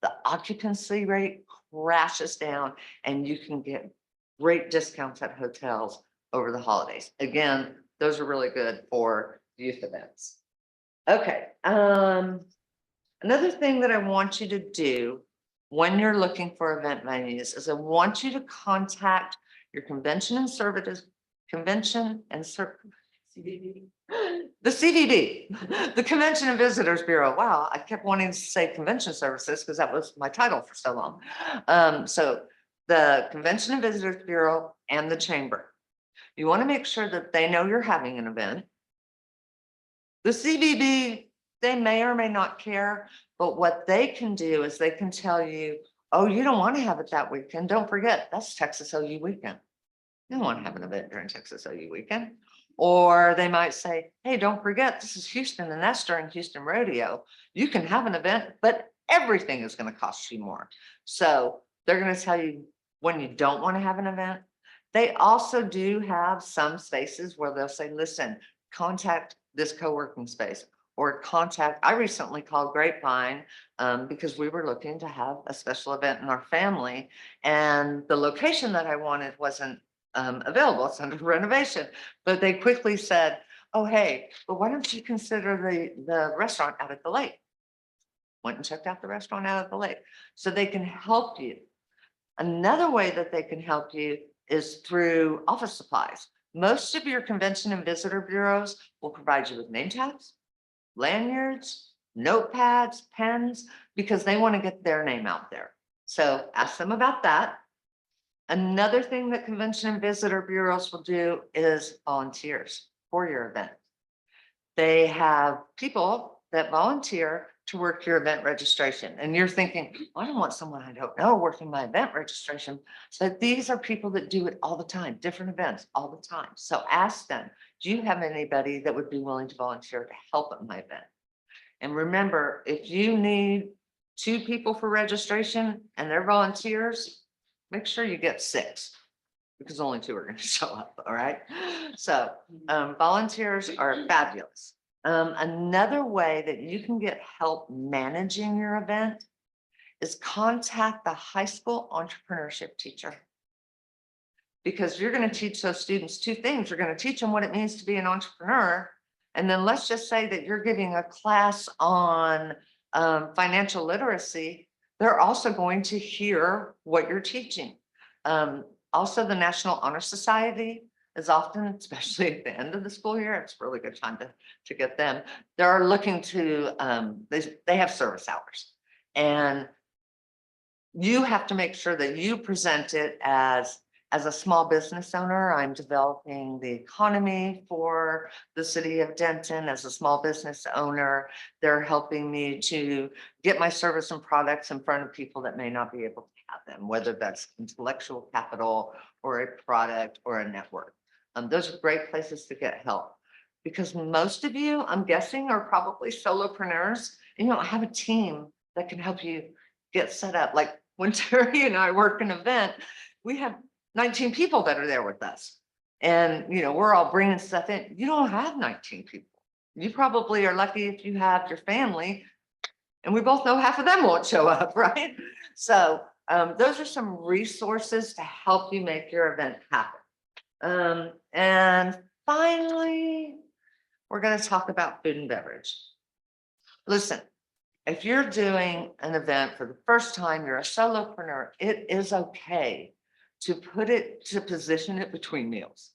The occupancy rate crashes down and you can get great discounts at hotels over the holidays. Again, those are really good for youth events. Okay. Another thing that I want you to do when you're looking for event venues is I want you to contact your convention and services, CVB, the CVB, the Convention and Visitors Bureau. Wow, I kept wanting to say convention services because that was my title for so long. So the Convention and Visitors Bureau and the Chamber. You want to make sure that they know you're having an event. The CVB, they may or may not care, but what they can do is they can tell you, oh, you don't want to have it that weekend. Don't forget, that's Texas OU weekend. You don't want to have an event during Texas OU weekend. Or they might say, hey, don't forget, this is Houston and that's during Houston Rodeo. You can have an event, but everything is going to cost you more. So they're going to tell you when you don't want to have an event. They also do have some spaces where they'll say, listen, contact this co-working space or contact. I recently called Grapevine because we were looking to have a special event in our family, and the location that I wanted wasn't available. It's under renovation, but they quickly said, oh, hey, but why don't you consider the restaurant out at the lake? Went and checked out the restaurant out at the lake. So they can help you. Another way that they can help you is through office supplies. Most of your convention and visitor bureaus will provide you with name tags, lanyards, notepads, pens, because they want to get their name out there. So ask them about that. Another thing that convention and visitor bureaus will do is volunteers for your event. They have people that volunteer to work your event registration. And you're thinking, I don't want someone I don't know working my event registration. But these are people that do it all the time, different events all the time. So ask them, do you have anybody that would be willing to volunteer to help at my event? And remember, if you need 2 people for registration and they're volunteers, make sure you get 6 because only 2 are going to show up. All right. So volunteers are fabulous. Another way that you can get help managing your event is contact the high school entrepreneurship teacher. Because you're going to teach those students 2 things. You're going to teach them what it means to be an entrepreneur. And then let's just say that you're giving a class on financial literacy. They're also going to hear what you're teaching. Also, the National Honor Society is often, especially at the end of the school year, it's a really good time to get them. They're looking to, they have service hours. And you have to make sure that you present it as a small business owner. I'm developing the economy for the city of Denton as a small business owner. They're helping me to get my service and products in front of people that may not be able to have them, whether that's intellectual capital or a product or a network. Those are great places to get help because most of you, I'm guessing, are probably solopreneurs and you don't have a team that can help you get set up. Like when Terry and I work an event, we have 19 people that are there with us. And, you know, we're all bringing stuff in. You don't have 19 people. You probably are lucky if you have your family, and we both know half of them won't show up, right? So those are some resources to help you make your event happen. And finally, we're going to talk about food and beverage. Listen, if you're doing an event for the first time, you're a solopreneur, it is okay to position it between meals.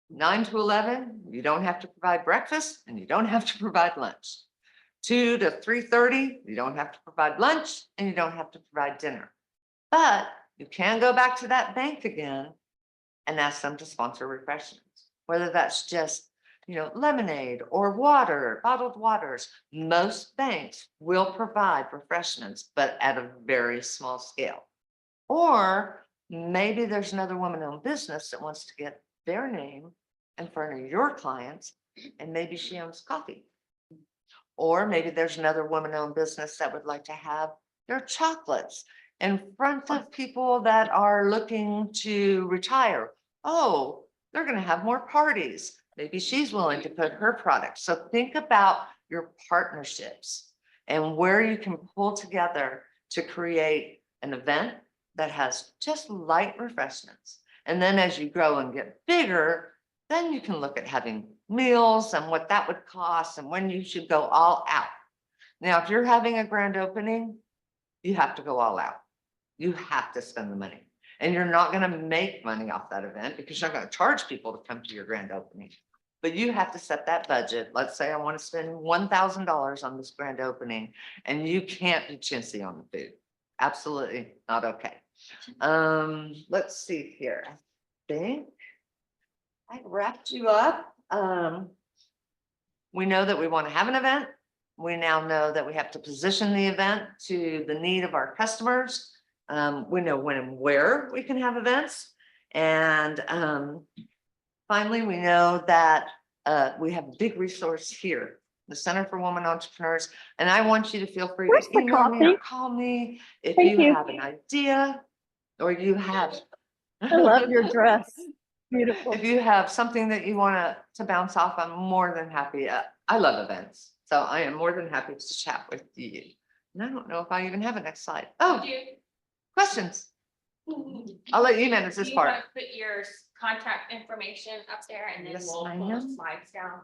9 to 11, you don't have to provide breakfast and you don't have to provide lunch. 2 to 3:30, you don't have to provide lunch and you don't have to provide dinner. But you can go back to that bank again and ask them to sponsor refreshments, whether that's just, you know, lemonade or water, bottled waters. Most banks will provide refreshments, but at a very small scale. Or maybe there's another woman-owned business that wants to get their name in front of your clients, and maybe she owns coffee. Or maybe there's another woman-owned business that would like to have their chocolates in front of people that are looking to retire. Oh, they're going to have more parties. Maybe she's willing to put her product. So think about your partnerships and where you can pull together to create an event that has just light refreshments. And then as you grow and get bigger, then you can look at having meals and what that would cost and when you should go all out. Now, if you're having a grand opening, you have to go all out. You have to spend the money. And you're not going to make money off that event because you're not going to charge people to come to your grand opening. But you have to set that budget. Let's say I want to spend $1,000 on this grand opening, and you can't be chintzy on the food. Absolutely not okay. Let's see here. I think I wrapped you up. We know that we want to have an event. We now know that we have to position the event to the need of our customers. We know when and where we can have events. And finally, we know that we have a big resource here, the Center for Women Entrepreneurs. And I want you to feel free Where's to the email me or coffee? call me if Thank you you. have an idea or you have. I love your dress. Beautiful. If you have something that you want to bounce off, I'm more than happy. I love events, so I am more than happy to chat with you. And I don't know if I even have a next slide. Oh, questions? I'll let you manage Do this you want part. to put your contact information up there and then Yes, we'll pull ma'am. the slides down?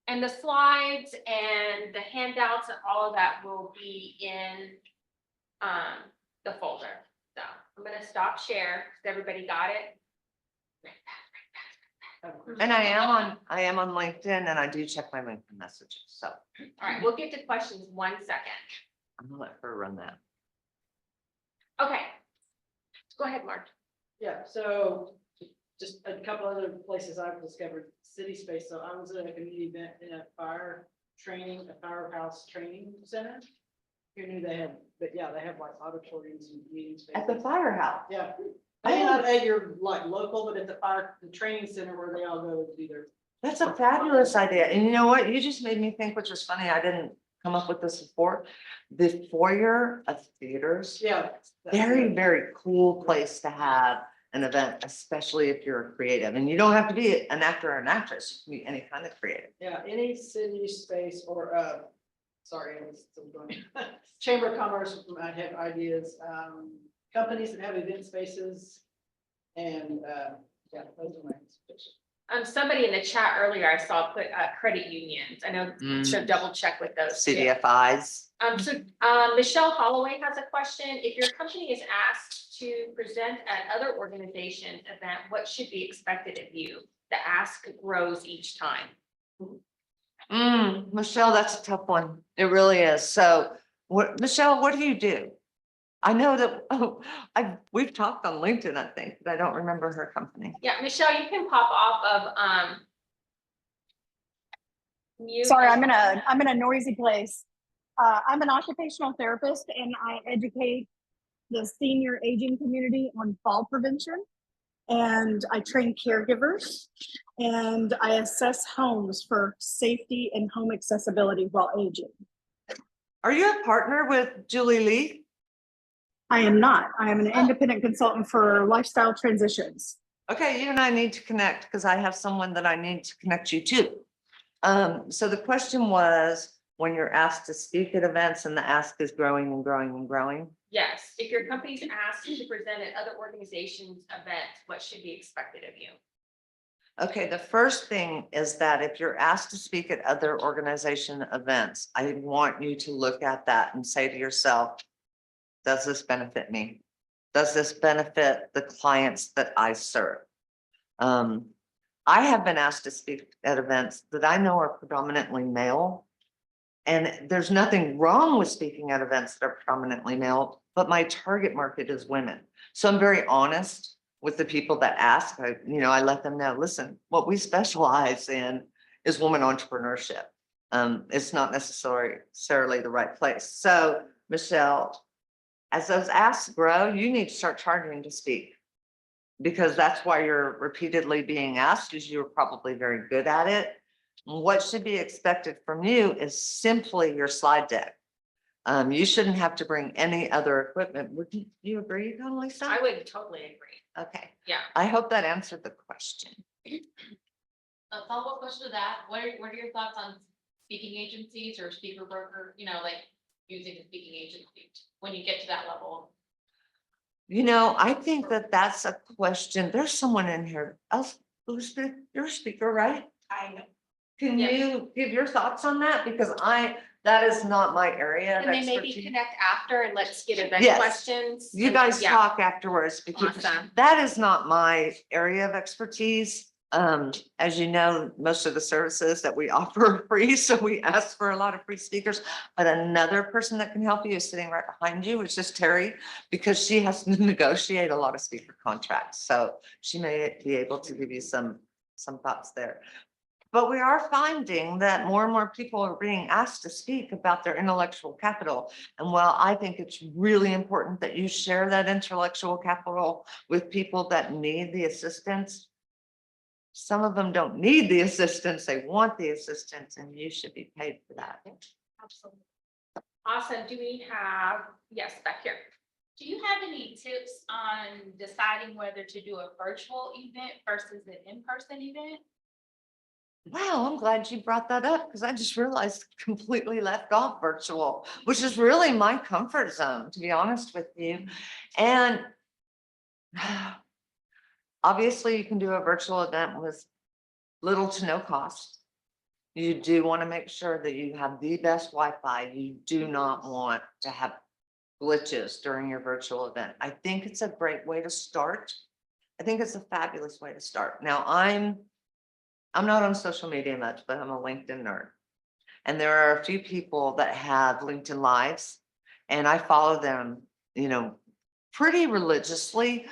And the slides and the handouts and all of that will be in the folder. So I'm gonna stop share. Has everybody got it? And I am on LinkedIn and I do check my LinkedIn messages. So All right, we'll get to questions 1 second. I'm gonna let her run that. Okay. Go ahead, Mark. Yeah, so just a couple other places I've discovered city space. So I was at a community event in a firehouse training center. Who knew they had, but yeah, they have like auditoriums and meeting spaces. At the firehouse. Yeah. I mean, not at your like local, but at the training center where they all go to do their. That's a fabulous idea. And you know what? You just made me think, which is funny. I didn't come up with this before. The foyer of theaters. Yeah. Very, very cool place to have an event, especially if you're a creative. And you don't have to be an actor or an actress. You can be any kind of creative. Yeah, any city space or, sorry, I was still going. Chamber of Commerce might have ideas, companies that have event spaces. And, yeah, those are my suggestions. Somebody in the chat earlier, I saw put credit unions. I know, should double check with those. too. CDFIs. Michelle Holloway has a question. If your company is asked to present at other organizations event, what should be expected of you? The ask grows each time. Michelle, that's a tough one. It really is. So Michelle, what do you do? I know that we've talked on LinkedIn, I think, but I don't remember her company. Yeah, Michelle, you can pop off of mute. Sorry, I'm in a noisy place. I'm an occupational therapist and I educate the senior aging community on fall prevention. And I train caregivers and I assess homes for safety and home accessibility while aging. Are you a partner with Julie Lee? I am not. I am an independent consultant for lifestyle transitions. Okay, you and I need to connect because I have someone that I need to connect you to. So the question was, when you're asked to speak at events and the ask is growing and growing and growing. Yes, if your company's asked to present at other organizations events, what should be expected of you? Okay, the first thing is that if you're asked to speak at other organization events, I want you to look at that and say to yourself, does this benefit me? Does this benefit the clients that I serve? I have been asked to speak at events that I know are predominantly male. And there's nothing wrong with speaking at events that are predominantly male, but my target market is women. So I'm very honest with the people that ask. I let them know, listen, what we specialize in is women entrepreneurship. It's not necessarily the right place. So Michelle, as those asks grow, you need to start charging to speak, because that's why you're repeatedly being asked, because you're probably very good at it. What should be expected from you is simply your slide deck. You shouldn't have to bring any other equipment. Would you agree, Lisa? I would totally agree. Okay. Yeah. I hope that answered the question. A follow-up question to that, what are your thoughts on speaking agencies or speaker broker, like using a speaking agency when you get to that level? I think that that's a question. There's someone in here else you're a speaker, right? I know. Can you give your thoughts on that? Because that is not my area of And they maybe expertise. connect after and let's get event Yes. questions. You and- guys yeah. talk afterwards, because Awesome. that is not my area of expertise. As you know, most of the services that we offer are free, so we ask for a lot of free speakers. But another person that can help you is sitting right behind you, which is Terry, because she has to negotiate a lot of speaker contracts. So she may be able to give you some thoughts there. But we are finding that more and more people are being asked to speak about their intellectual capital. And while I think it's really important that you share that intellectual capital with people that need the assistance, some of them don't need the assistance, they want the assistance, and you should be paid for that. Absolutely. Awesome. Do we have, yes, back here. Do you have any tips on deciding whether to do a virtual event versus an in-person event? Wow, I'm glad you brought that up because I just realized completely left off virtual, which is really my comfort zone, to be honest with you. And obviously you can do a virtual event with little to no cost. You do want to make sure that you have the best Wi-Fi. You do not want to have glitches during your virtual event. I think it's a great way to start. I think it's a fabulous way to start. Now I'm not on social media much, but I'm a LinkedIn nerd. And there are a few people that have LinkedIn Lives, and I follow them, pretty religiously.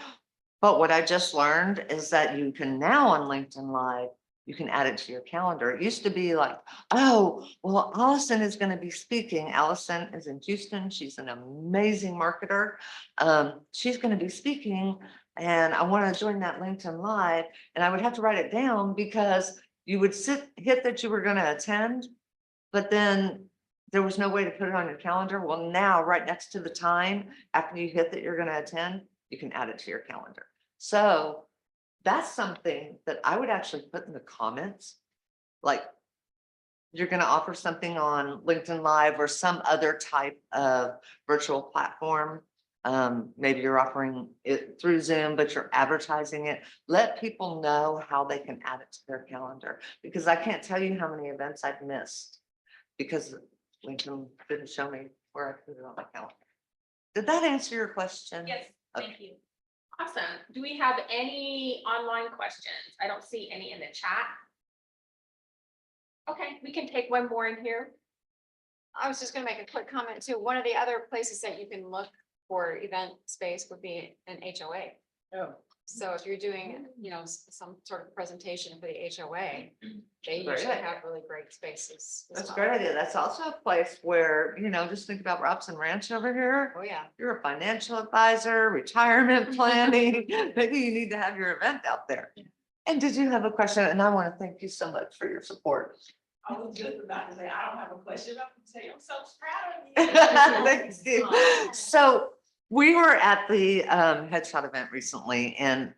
But what I just learned is that you can now on LinkedIn Live, you can add it to your calendar. It used to be like, oh, well, Allison is going to be speaking. Allison is in Houston. She's an amazing marketer. She's going to be speaking, and I want to join that LinkedIn Live. And I would have to write it down because you would hit that you were going to attend, but then there was no way to put it on your calendar. Well, now right next to the time after you hit that you're going to attend, you can add it to your calendar. So that's something that I would actually put in the comments. Like, you're going to offer something on LinkedIn Live or some other type of virtual platform. Maybe you're offering it through Zoom, but you're advertising it. Let people know how they can add it to their calendar, because I can't tell you how many events I've missed because LinkedIn didn't show me where I put it on my calendar. Did that answer your question? Yes, Thank okay. you. Awesome. Do we have any online questions? I don't see any in the chat. Okay, we can take one more in here. I was just gonna make a quick comment too. One of the other places that you can look for event space would be an HOA. Oh. So if you're doing, some sort of presentation for the HOA, they Great. usually have really great spaces. as That's a well. great idea. That's also a place where, just think about Robson Ranch over here. Oh, yeah. You're a financial advisor, retirement planning. Maybe you need to have your event out there. And did you have a question? And I want to thank you so much for your support. I was just about to say, I don't have a question. I'm gonna say, I'm so proud of you. Thanks, Steve. So we were at the headshot event recently, and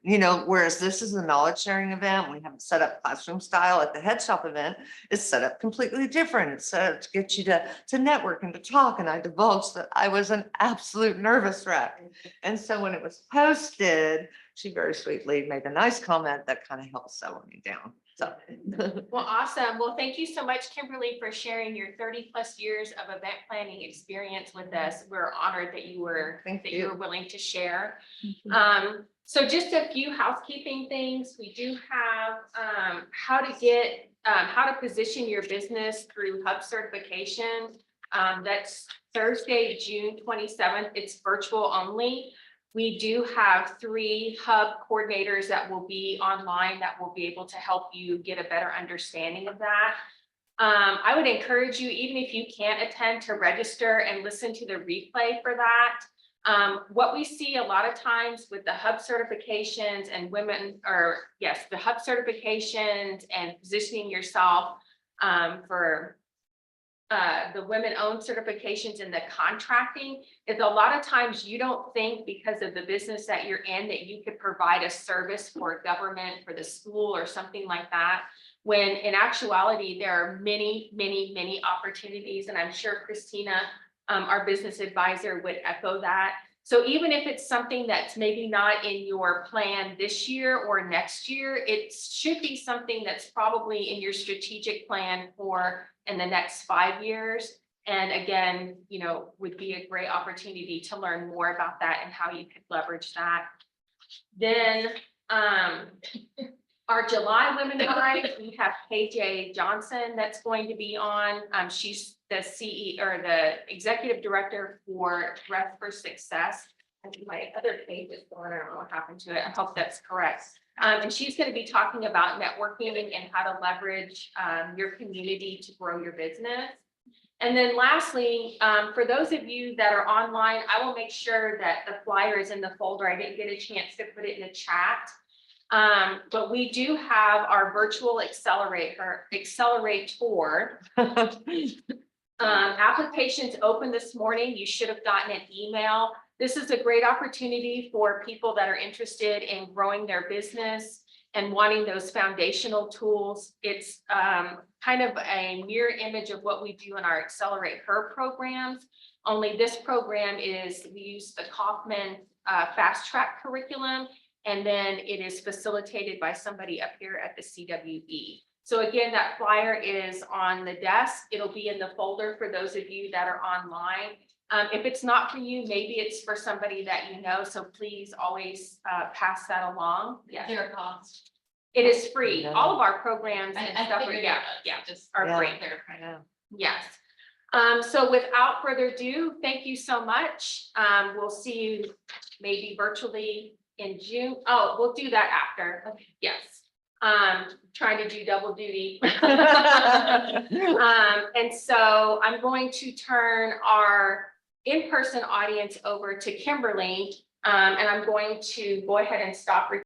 whereas this is a knowledge sharing event, we have it set up classroom style. At the headshot event, it's set up completely different. It's set up to get you to network and to talk. And I divulged that I was an absolute nervous wreck. And so when it was posted, she very sweetly made a nice comment that kind of helped settle me down. So Well, awesome. Well, thank you so much, Kymberly, for sharing your 30+ years of event planning experience with us. We're honored that you were willing to share. So just a few housekeeping things. We do have how to position your business through Hub certification. That's Thursday, June 27th. It's virtual only. We do have 3 Hub coordinators that will be online that will be able to help you get a better understanding of that. I would encourage you, even if you can't attend, to register and listen to the replay for that. What we see a lot of times with the Hub certifications and the Hub certifications and positioning yourself for the women-owned certifications and the contracting is a lot of times you don't think, because of the business that you're in, that you could provide a service for government, for the school or something like that. When in actuality, there are many, many, many opportunities. And I'm sure Christina, our business advisor, would echo that. So even if it's something that's maybe not in your plan this year or next year, it should be something that's probably in your strategic plan for in the next 5 years. And again, would be a great opportunity to learn more about that and how you could leverage that. Then our July WomenRISE, we have KJ Johnson that's going to be on. She's the CEO or the executive director for Dress for Success. And my other page is going, I don't know what happened to it. I hope that's correct. And she's going to be talking about networking and how to leverage your community to grow your business. And then lastly, for those of you that are online, I will make sure that the flyer is in the folder. I didn't get a chance to put it in the chat. But we do have our virtual accelerator. Applications open this morning. You should have gotten an email. This is a great opportunity for people that are interested in growing their business and wanting those foundational tools. It's kind of a mirror image of what we do in our Accelerate Her programs. Only this program we use the Kaufman Fast Track curriculum, and then it is facilitated by somebody up here at the CWE. So again, that flyer is on the desk. It'll be in the folder for those of you that are online. If it's not for you, maybe it's for somebody that you know, so please always pass that along. Yeah. Their cost. It is free. All of our programs and I stuff, figured are Yeah. free. I know. Yes. So without further ado, thank you so much. We'll see you maybe virtually in June. Oh, we'll do that after. Okay. Yes. Trying to do double duty. And so I'm going to turn our in-person audience over to Kymberly. And I'm going to go ahead and stop recording.